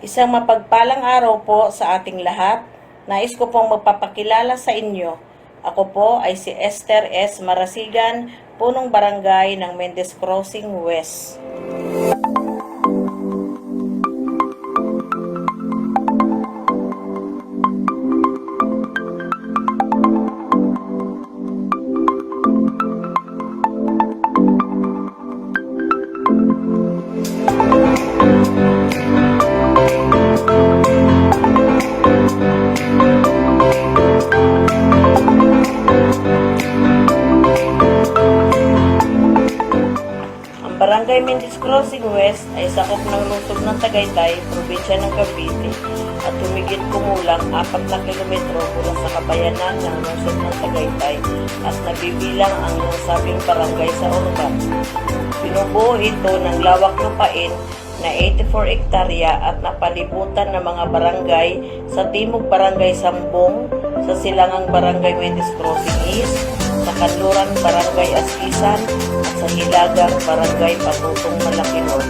Isang mapagpalang araw po sa ating lahat. Nais ko pong magpapakilala sa inyo. Ako po ay si Esther S. Marasigan, punong barangay ng Mendez Crossing West. Barangay Mendez Crossing West ay sakop ng lungsod ng Tagaytay, probinsya ng Cavite, at humigit kumulang 4 na kilometro mula sa kabayanan ng lungsod ng Tagaytay at nabibilang ang nasabing barangay sa Organ. Binubuo ito ng lawak lupain na 84 hektarya at napalibutan ng mga barangay sa Timog Barangay Sambong, sa Silangang Barangay Mendez Crossing East, sa Kanluran Barangay Askisan at sa Hilagang Barangay Patutong Malakinor.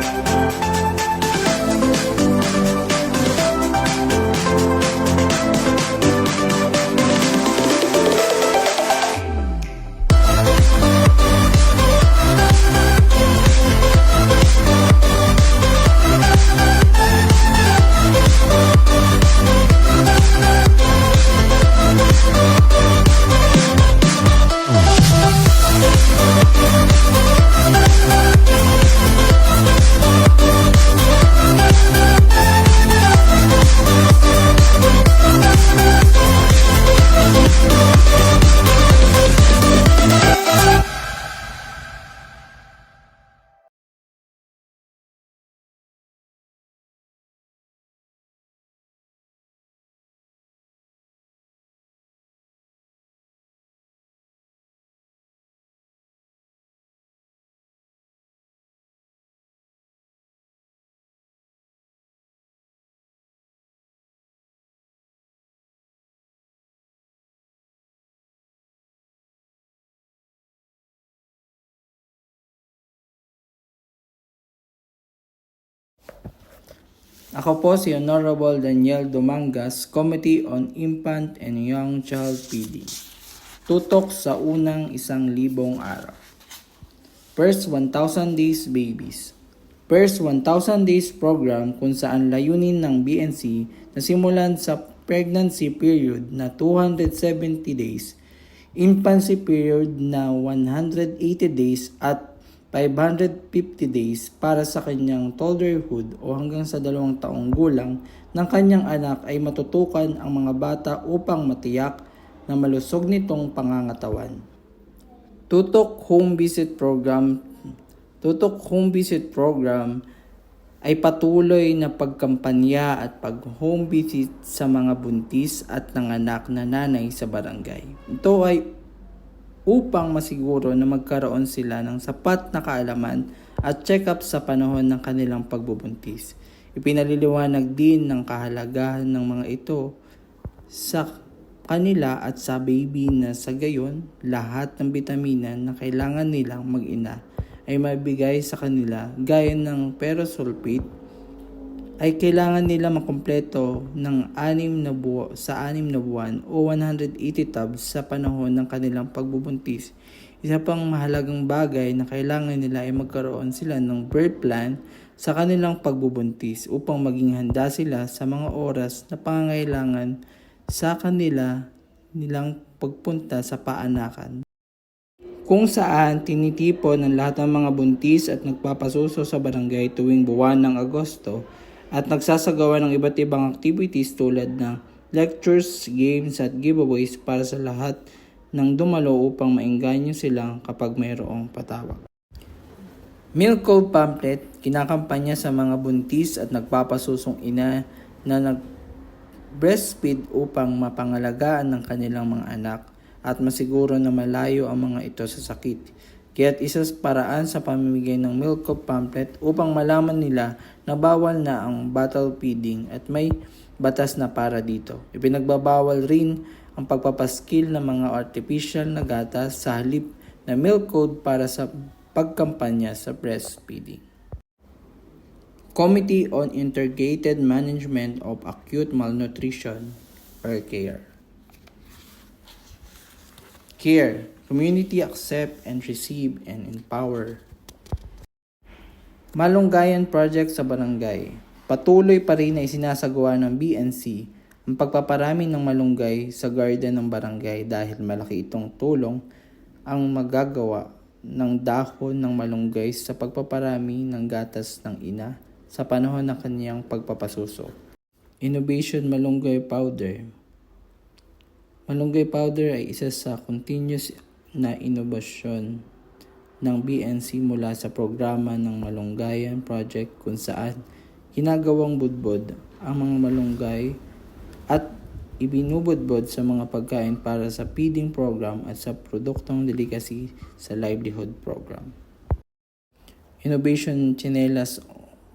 Ako po si Honorable Daniel Dumangas, Committee on Infant and Young Child Feeding. Tutok sa unang 1,000 araw. First 1,000 Days Babies. First 1,000 Days Program kung saan layunin ng BNC na simulan sa pregnancy period na 270 days, infancy period na 180 days at 550 days para sa kanyang toddlerhood o hanggang sa 2 taong gulang ng kanyang anak ay matutukan ang mga bata upang matiyak na malusog nitong pangangatawan. Tutok Home Visit Program ay patuloy na pagkampanya at pag-home visit sa mga buntis at nanganak na nanay sa barangay. Ito ay upang masiguro na magkaroon sila ng sapat na kaalaman at check-up sa panahon ng kanilang pagbubuntis. Ipinaliliwanag din ng kahalagahan ng mga ito sa kanila at sa baby na sa gayon, lahat ng bitamina na kailangan nilang mag-ina ay mabigay sa kanila gaya ng perosulfate ay kailangan nila makumpleto ng 6 na buwan o 180 tubs sa panahon ng kanilang pagbubuntis. Isa pang mahalagang bagay na kailangan nila ay magkaroon sila ng birth plan sa kanilang pagbubuntis upang maging handa sila sa mga oras na pangangailangan sa nilang pagpunta sa paanakan, kung saan tinitipon ng lahat ng mga buntis at nagpapasuso sa barangay tuwing buwan ng Agosto at nagsasagawa ng iba't ibang activities tulad ng lectures, games at giveaways para sa lahat ng dumalo upang maengganyo silang kapag mayroong patawag. Milk Code Pamphlet, kinakampanya sa mga buntis at nagpapasusong ina na nag-breastfeed upang mapangalagaan ng kanilang mga anak at masiguro na malayo ang mga ito sa sakit. Kaya't isa sa paraan sa pamimigay ng Milk Code Pamphlet upang malaman nila na bawal na ang bottle feeding at may batas na para dito. Ipinagbabawal rin ang pagpapaskil ng mga artificial na gatas sa halip na Milk Code para sa pagkampanya sa breastfeeding. Committee on Integrated Management of Acute Malnutrition or CARE. CARE, Community Accept and Receive and Empower. Malunggayan Project sa Barangay. Patuloy pa rin na isinasagawa ng BNC ang pagpaparami ng malunggay sa garden ng barangay dahil malaki itong tulong ang magagawa ng dahon ng malunggay sa pagpaparami ng gatas ng ina sa panahon ng kanyang pagpapasuso. Innovation Malunggay Powder. Malunggay powder ay isa sa continuous na inobasyon ng BNC mula sa programa ng Malunggayan Project kung saan ginagawang budbod ang mga malunggay at ibinubudbod sa mga pagkain para sa feeding program at sa produktong delicacy sa livelihood program. Innovation Tsinelas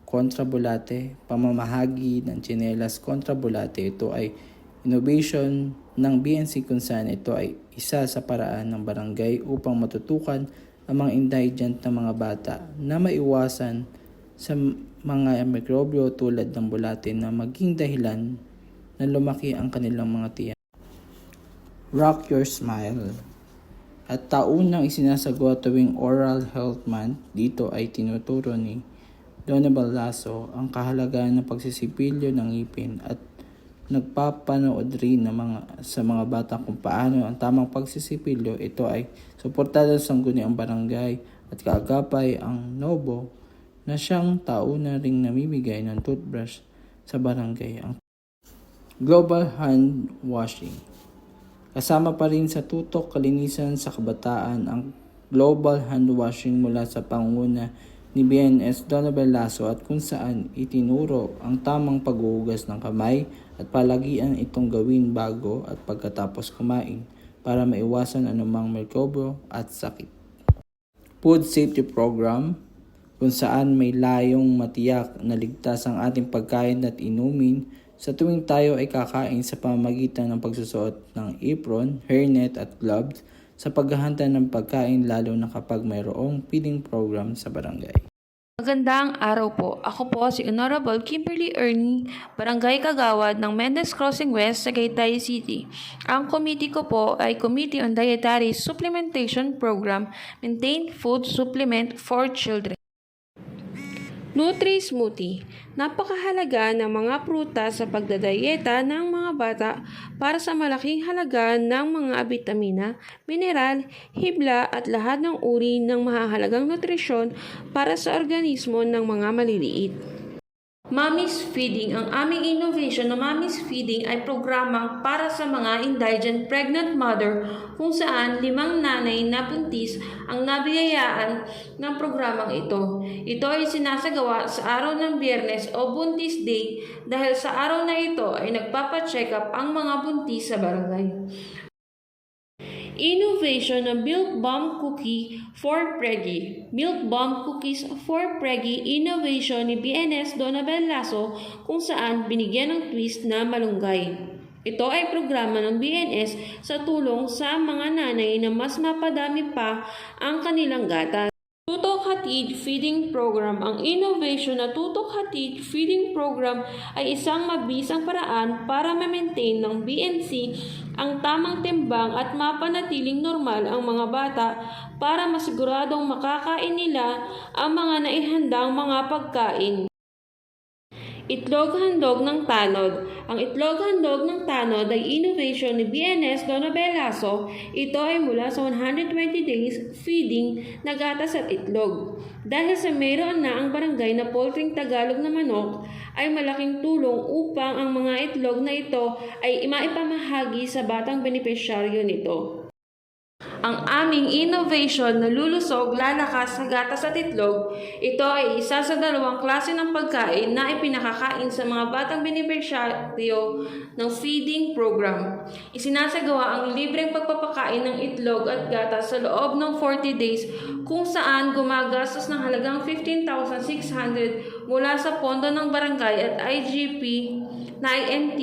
kontra bulate, pamamahagi ng tsinelas kontra bulate. Ito ay innovation ng BNC kung saan ito ay isa sa paraan ng barangay upang matutukan ang mga indigent na mga bata na maiwasan sa mga mikrobyo tulad ng bulate na maging dahilan na lumaki ang kanilang mga tiyan. Rock Your Smile. At taunang isinasagawa tuwing Oral Health Month, dito ay tinuturo ni Donna Baldaso ang kahalagahan ng pagsisipilyo ng ngipin at nagpapanood rin sa mga bata kung paano ang tamang pagsisipilyo. Ito ay suportado sa sangguniang barangay at kaagapay ang Nobo na siyang tauna ring namimigay ng toothbrush sa barangay. Ang Global Hand Washing. Kasama pa rin sa tutok kalinisan sa kabataan ang Global Hand Washing mula sa pangunguna ni BNS Donabel Lasso at kung saan itinuro ang tamang paghuhugas ng kamay at palagian itong gawin bago at pagkatapos kumain para maiwasan anumang mikrobyo at sakit. Food Safety Program kung saan may layong matiyak na ligtas ang ating pagkain at inumin sa tuwing tayo ay kakain sa pamamagitan ng pagsusuot ng apron, hairnet at gloves sa paghahanda ng pagkain lalo na kapag mayroong feeding program sa barangay. Magandang araw po. Ako po si Honorable Kimberly Ernie, Barangay Kagawad ng Mendez Crossing West, Tagaytay City. Ang committee ko po ay Committee on Dietary Supplementation Program, Maintain Food Supplement for Children. Nutri Smoothie. Napakahalaga ng mga prutas sa pagdadayeta ng mga bata para sa malaking halaga ng mga bitamina, mineral, hibla at lahat ng uri ng mahahalagang nutrisyon para sa organismo ng mga maliliit. Mommy's Feeding. Ang aming innovation na Mommy's Feeding ay programang para sa mga indigent pregnant mother kung saan 5 nanay na buntis ang nabiyayaan ng programang ito. Ito ay sinasagawa sa araw ng Biyernes o Buntis Day dahil sa araw na ito ay nagpapacheck up ang mga buntis sa barangay. Innovation ng Milk Bomb Cookie for Preggy. Milk Bomb Cookies for Preggy, innovation ni BNS Donabel Lasso kung saan binigyan ng twist na malunggay. Ito ay programa ng BNS sa tulong sa mga nanay na mas mapadami pa ang kanilang gatas. Tutok Hatid Feeding Program. Ang innovation na Tutok Hatid Feeding Program ay isang mabisang paraan para ma-maintain ng BNC ang tamang timbang at mapanatiling normal ang mga bata para masiguradong makakain nila ang mga naihandang mga pagkain. Itlog Handog ng Tanod. Ang Itlog Handog ng Tanod ay innovation ni BNS Donabel Lasso. Ito ay mula sa 120 days feeding na gatas at itlog. Dahil sa mayroon na ang barangay na poultry Tagalog na manok, ay malaking tulong upang ang mga itlog na ito ay maipamahagi sa batang benepisyaryo nito. Ang aming innovation na lulusog lalakas sa gatas at itlog, ito ay isa sa 2 klase ng pagkain na ipinakakain sa mga batang benepisyaryo ng feeding program. Isinasagawa ang libreng pagpapakain ng itlog at gatas sa loob ng 40 days kung saan gumagastos ng halagang 15,600 mula sa pondo ng barangay at IGP na INT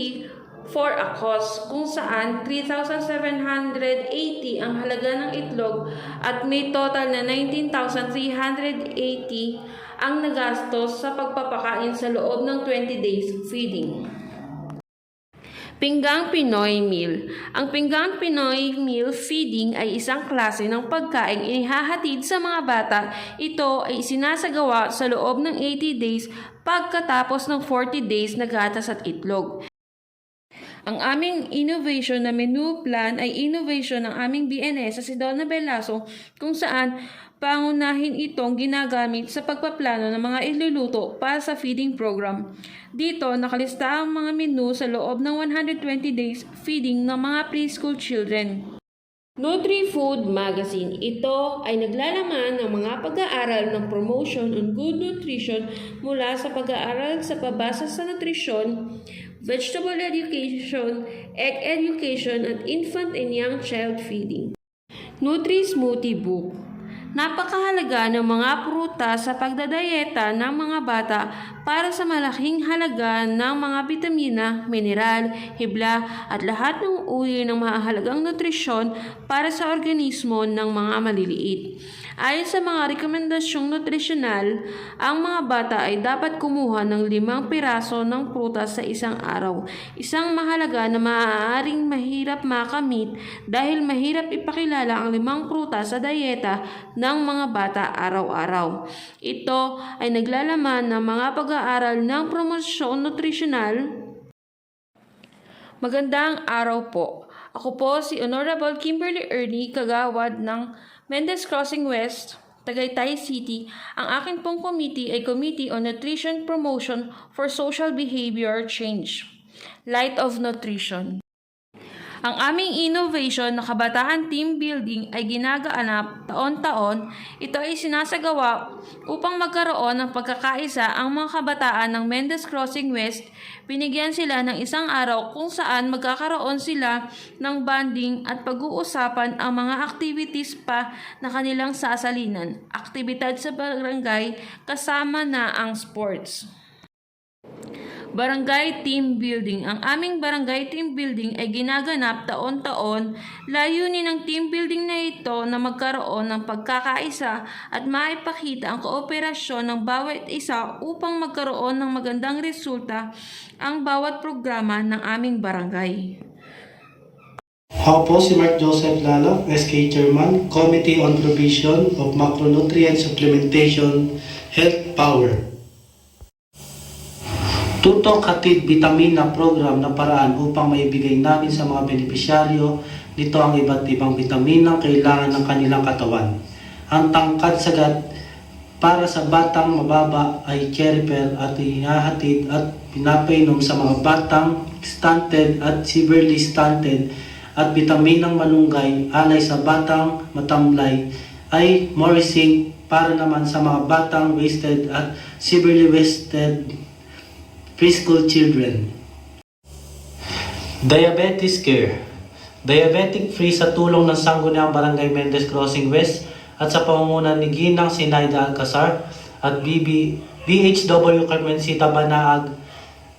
for a cost kung saan 3,780 ang halaga ng itlog at may total na 19,380 ang nagastos sa pagpapakain sa loob ng 20 days feeding. Pinggang Pinoy Meal. Ang Pinggang Pinoy Meal Feeding ay isang klase ng pagkain inihahatid sa mga bata. Ito ay sinasagawa sa loob ng 80 days pagkatapos ng 40 days na gatas at itlog. Ang aming innovation na menu plan ay innovation ng aming BNS sa si Donna Velasco kung saan pangunahin itong ginagamit sa pagpaplano ng mga iluluto para sa feeding program. Dito, nakalista ang mga menu sa loob ng 120 days feeding ng mga preschool children. Nutri-Food Magazine. Ito ay naglalaman ng mga pag-aaral ng promotion on good nutrition mula sa pag-aaral sa pabasa sa nutrisyon, vegetable education, egg education, at infant and young child feeding. Nutri-Smoothie Book. Napakahalaga ng mga prutas sa pagdadayeta ng mga bata para sa malaking halaga ng mga bitamina, mineral, hibla at lahat ng uri ng mahalagang nutrisyon para sa organismo ng mga maliliit. Ayon sa mga rekomendasyong nutrisyonal, ang mga bata ay dapat kumuha ng 5 piraso ng prutas sa isang araw. Isang mahalaga na maaaring mahirap makamit dahil mahirap ipakilala ang 5 prutas sa dayeta ng mga bata araw-araw. Ito ay naglalaman ng mga pag-aaral ng promosyon nutrisyonal. Magandang araw po. Ako po si Honorable Kimberly Ernie, kagawad ng Mendez Crossing West, Tagaytay City. Ang akin pong committee ay Committee on Nutrition Promotion for Social Behavior Change, Light of Nutrition. Ang aming innovation na kabataan team building ay ginagaanap taon-taon. Ito ay sinasagawa upang magkaroon ng pagkakaisa ang mga kabataan ng Mendez Crossing West. Binigyan sila ng isang araw kung saan magkakaroon sila ng bonding at pag-uusapan ang mga activities pa na kanilang sasalinan. Aktibidad sa barangay kasama na ang sports. Barangay Team Building. Ang aming Barangay Team Building ay ginaganap taon-taon. Layunin ng team building na ito na magkaroon ng pagkakaisa at maipakita ang kooperasyon ng bawat isa upang magkaroon ng magandang resulta ang bawat programa ng aming barangay. Ako po si Mark Joseph Lalo, SK Chairman, Committee on Provision of Macronutrient Supplementation, Health Power. Tutong hatid bitamina program na paraan upang maibigay namin sa mga benepisyaryo nito ang iba't ibang bitaminang kailangan ng kanilang katawan. Ang tangkad sagad para sa batang mababa ay cherry pearl at hinahatid at pinapainom sa mga batang stunted at severely stunted, at bitaminang malunggay alay sa batang matamlay ay Morising para naman sa mga batang wasted at severely wasted preschool children. Diabetes Care. Diabetic free sa tulong ng Sangguniang Barangay Mendez Crossing West at sa pamumuno ni Ginang Sinaida Alcazar at BHW Carmencita Banaag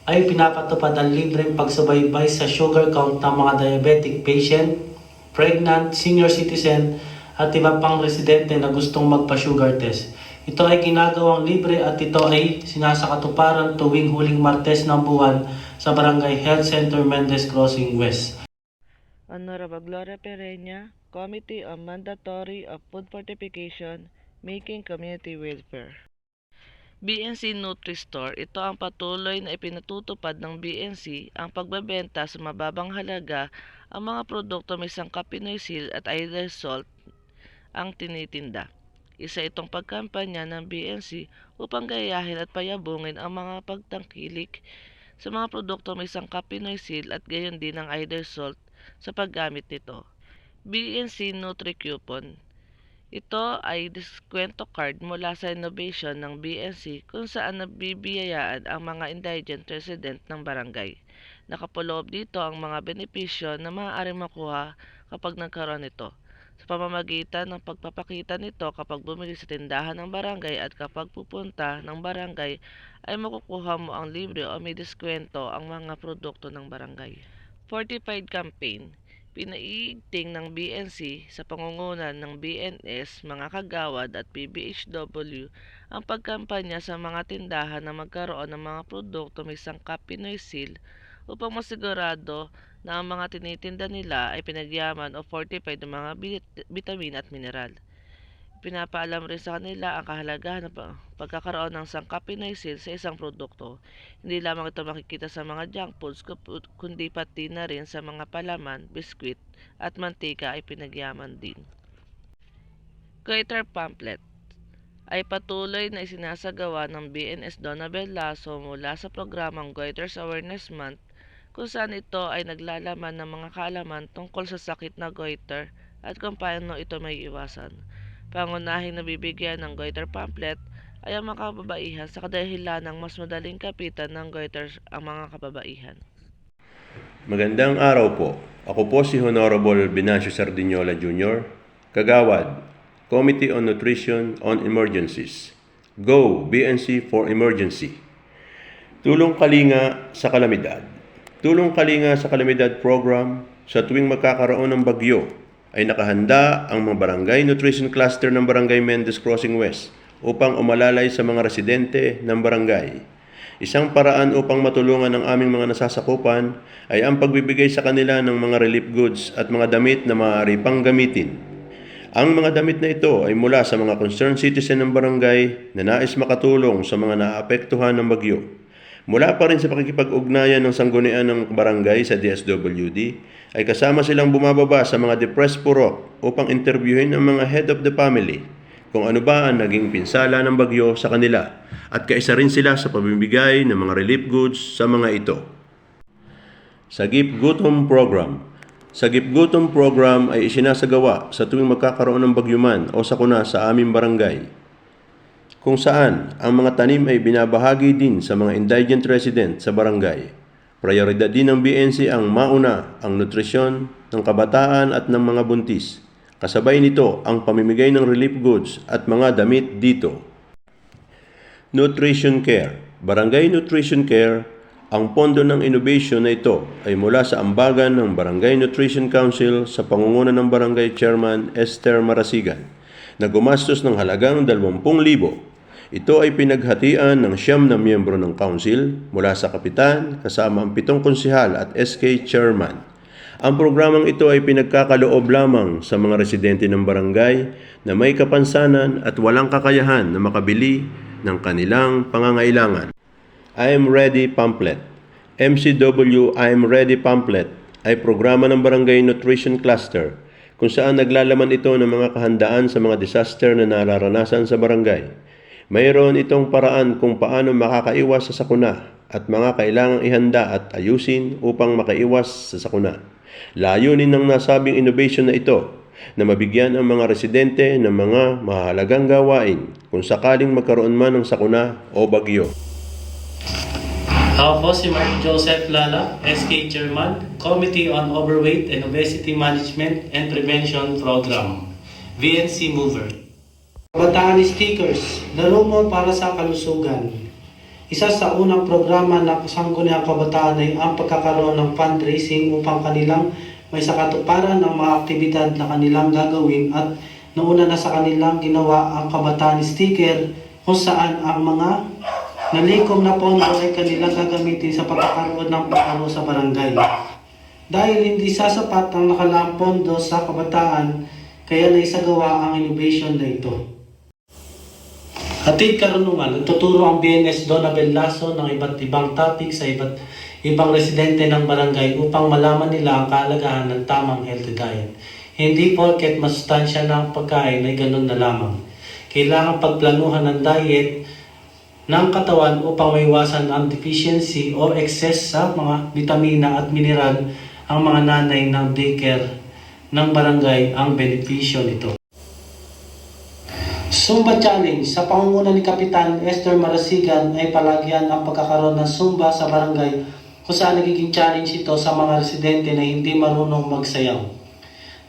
ay pinapatupad ang libreng pagsubaybay sa sugar count ng mga diabetic patient, pregnant, senior citizen at iba pang residente na gustong magpa-sugar test. Ito ay ginagawang libre at ito ay sinasakatuparan tuwing huling Martes ng buwan sa Barangay Health Center Mendez Crossing West. Honorable Gloria Pereña, Committee on Mandatory of Food Fortification, Making Community Welfare. BNC Nutri-Store, ito ang patuloy na ipinatutupad ng BNC ang pagbebenta sa mababang halaga ang mga produkto may sangkap Pinoy Seal at either salt ang tinitinda. Isa itong pagkampanya ng BNC upang gayahin at payabungin ang mga pagtangkilik sa mga produkto may sangkap Pinoy Seal at gayon din ang either salt sa paggamit nito. BNC Nutri Coupon. Ito ay diskwento card mula sa innovation ng BNC kung saan nabibiyayaan ang mga indigent resident ng barangay. Nakapuloob dito ang mga benepisyo na maaaring makuha kapag nagkaroon nito, sa pamamagitan ng pagpapakita nito kapag bumili sa tindahan ng barangay at kapag pupunta ng barangay ay makukuha mo ang libre o may diskwento ang mga produkto ng barangay. Fortified Campaign. Pinaiigting ng BNC sa pangungunan ng BNS, mga kagawad at PBHW ang pagkampanya sa mga tindahan na magkaroon ng mga produkto may sangkap Pinoy Seal upang masigurado na ang mga tinitinda nila ay pinagyaman o fortified ng mga bitamin at mineral. Pinapaalam rin sa kanila ang kahalagahan ng pagkakaroon ng sangkap Pinoy Seal sa isang produkto. Hindi lamang ito makikita sa mga junk foods, kundi pati na rin sa mga palaman, biskwit at mantika ay pinagyaman din. Goiter Pamphlet ay patuloy na isinasagawa ng BNS Donabel Lasso mula sa programang Goiter's Awareness Month, kung saan ito ay naglalaman ng mga kaalaman tungkol sa sakit na goiter at kung paano ito may iwasan. Pangunahing nabibigyan ng goiter pamphlet ay ang mga kababaihan sa kadahilanang mas madaling kapitan ng goiter ang mga kababaihan. Magandang araw po. Ako po si Honorable Binacio Sardiniola Jr., Kagawad, Committee on Nutrition on Emergencies. Go BNC for Emergency. Tulong Kalinga sa Kalamidad. Tulong Kalinga sa Kalamidad Program sa tuwing magkakaroon ng bagyo ay nakahanda ang mga Barangay Nutrition Cluster ng Barangay Mendez Crossing West upang umalalay sa mga residente ng barangay. Isang paraan upang matulungan ang aming mga nasasakupan ay ang pagbibigay sa kanila ng mga relief goods at mga damit na maaari pang gamitin. Ang mga damit na ito ay mula sa mga concerned citizen ng barangay na nais makatulong sa mga naapektuhan ng bagyo. Mula pa rin sa pakikipag-ugnayan ng sanggunian ng barangay sa DSWD, ay kasama silang bumababa sa mga depressed purok upang interviewin ang mga head of the family kung ano ba ang naging pinsala ng bagyo sa kanila at kaisa rin sila sa pamimigay ng mga relief goods sa mga ito. Sagip Gutom Program. Sagip Gutom Program ay isinasagawa sa tuwing magkakaroon ng bagyuman o sakuna sa aming barangay, kung saan ang mga tanim ay binabahagi din sa mga indigent resident sa barangay. Prioridad din ng BNC ang mauna ang nutrisyon ng kabataan at ng mga buntis. Kasabay nito ang pamimigay ng relief goods at mga damit dito. Nutrition Care. Barangay Nutrition Care, ang pondo ng innovation na ito ay mula sa ambagan ng Barangay Nutrition Council sa pangunguna ng Barangay Chairman Esther Marasigan na gumastos ng halagang 20,000. Ito ay pinaghatian ng 9 na miyembro ng council mula sa kapitan kasama ang 7 konsehal at SK chairman. Ang programang ito ay pinagkakaloob lamang sa mga residente ng barangay na may kapansanan at walang kakayahan na makabili ng kanilang pangangailangan. I Am Ready Pamphlet. MCW I Am Ready Pamphlet ay programa ng Barangay Nutrition Cluster kung saan naglalaman ito ng mga kahandaan sa mga disaster na nararanasan sa barangay. Mayroon itong paraan kung paano makakaiwas sa sakuna at mga kailangang ihanda at ayusin upang makaiwas sa sakuna. Layunin ng nasabing innovation na ito na mabigyan ang mga residente ng mga mahalagang gawain kung sakaling magkaroon man ng sakuna o bagyo. Ako po si Mark Joseph Lala, SK Chairman, Committee on Overweight and Obesity Management and Prevention Program, VNC Mover. Kabataan Stickers, laro mo para sa kalusugan. Isa sa unang programa na sangguniang kabataan ay ang pagkakaroon ng fundraising upang kanilang may sakatuparan ng mga aktibidad na kanilang gagawin at nauna na sa kanilang ginawa ang Kabataan Sticker kung saan ang mga nalikom na pondo ay kanilang gagamitin sa pagkakaroon ng pagkaro sa barangay. Dahil hindi sasapat ang nakalaang pondo sa kabataan, kaya naisagawa ang innovation na ito. Hatid karunungan, nagtuturo ang BNS Donabel Lasso ng iba't ibang topic sa iba't ibang residente ng barangay upang malaman nila ang kahalagahan ng tamang healthy diet. Hindi porket masustansya ng pagkain ay ganun na lamang. Kailangan pagplanuhan ng diet ng katawan upang maiwasan ang deficiency o excess sa mga vitamina at mineral. Ang mga nanay ng daycare ng barangay ang benepisyo nito. Zumba Challenge. Sa pangunguna ni Kapitan Esther Marasigan ay palagyan ang pagkakaroon ng Zumba sa barangay kung saan nagiging challenge ito sa mga residente na hindi marunong magsayaw.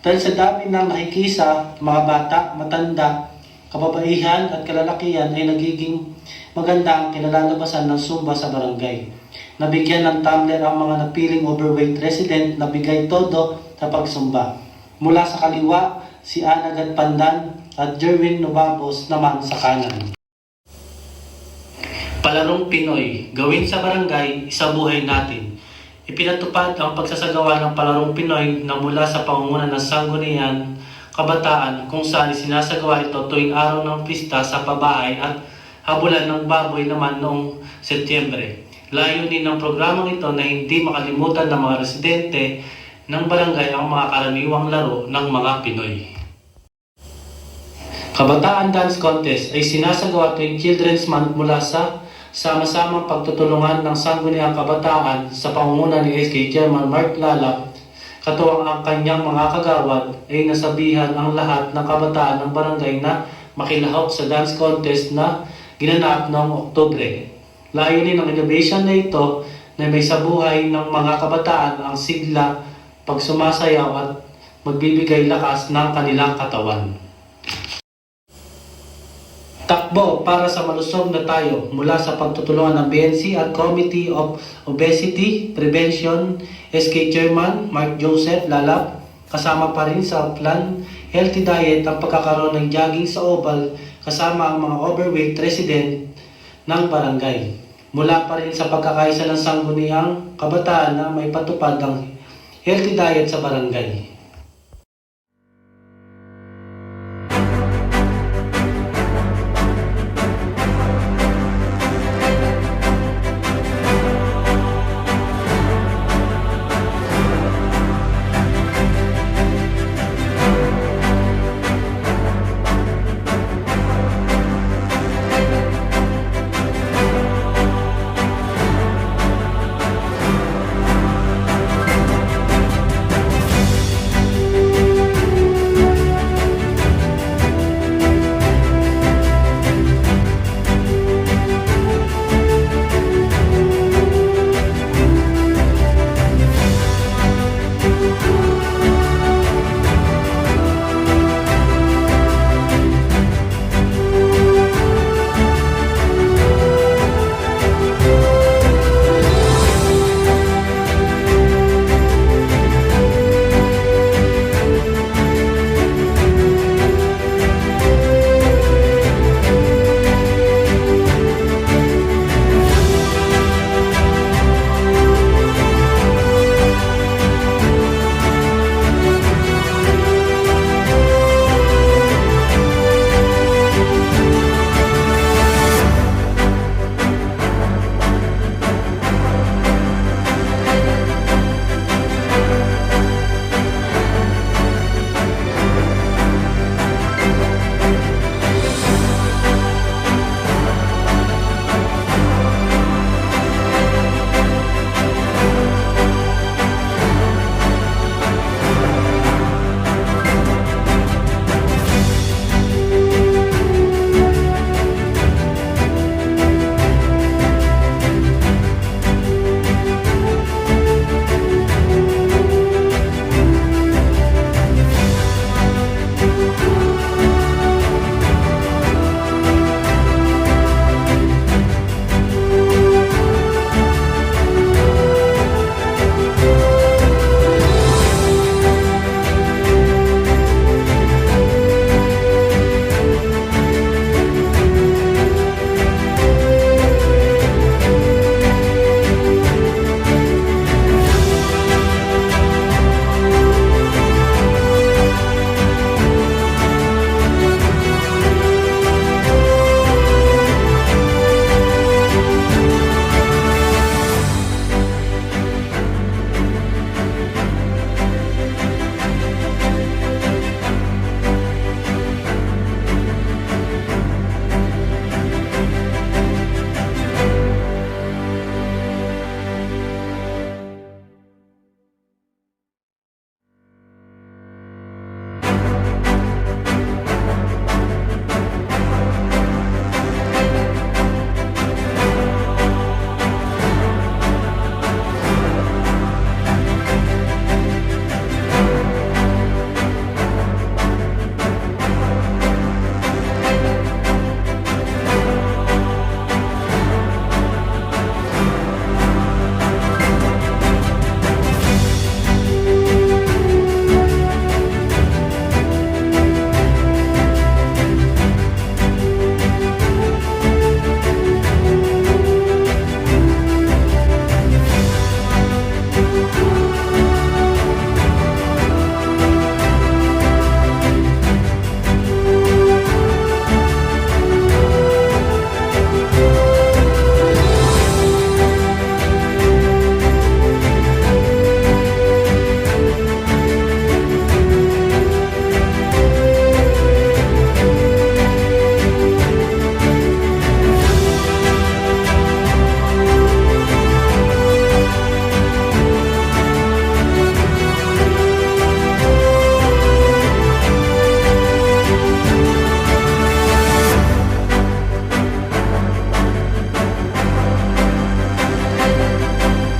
Dahil sa dami ng nakikisa, mga bata, matanda, kababaihan at kalalakihan ay nagiging maganda ang kinalalabasan ng Zumba sa barangay. Nabigyan ng tumbler ang mga napiling overweight resident na bigay todo sa pagsumba. Mula sa kaliwa, si Anagad Pandan at Jerwin Nubabos naman sa kanan. Palarong Pinoy, gawin sa barangay, isa buhay natin. Ipinatupad ang pagsasagawa ng Palarong Pinoy na mula sa pangunguna ng Sangguniang Kabataan kung saan sinasagawa ito tuwing araw ng pista sa pabahay at habulan ng baboy naman noong Setyembre. Layunin ng programang ito na hindi makalimutan ng mga residente ng barangay ang mga karaniwang laro ng mga Pinoy. Kabataan Dance Contest ay sinasagawa tuwing Children's Month mula sa sama-samang pagtutulungan ng Sangguniang Kabataan sa pangunguna ni SK Chairman Mark Lalap. Katuwang ang kanyang mga kagawad ay nasabihan ang lahat ng kabataan ng barangay na makilahok sa dance contest na ginanap noong Oktubre. Layunin ng innovation na ito na may sabuhay ng mga kabataan ang sigla, pagsumasayaw at magbibigay lakas ng kanilang katawan. Takbo para sa malusog na tayo mula sa pagtutulungan ng BNC at Committee of Obesity Prevention, SK Chairman Mark Joseph Lalap. Kasama pa rin sa plan Healthy Diet ang pagkakaroon ng jogging sa Oval kasama ang mga overweight resident ng barangay. Mula pa rin sa pagkakaisa ng Sangguniang Kabataan na may patupad ang Healthy Diet sa barangay.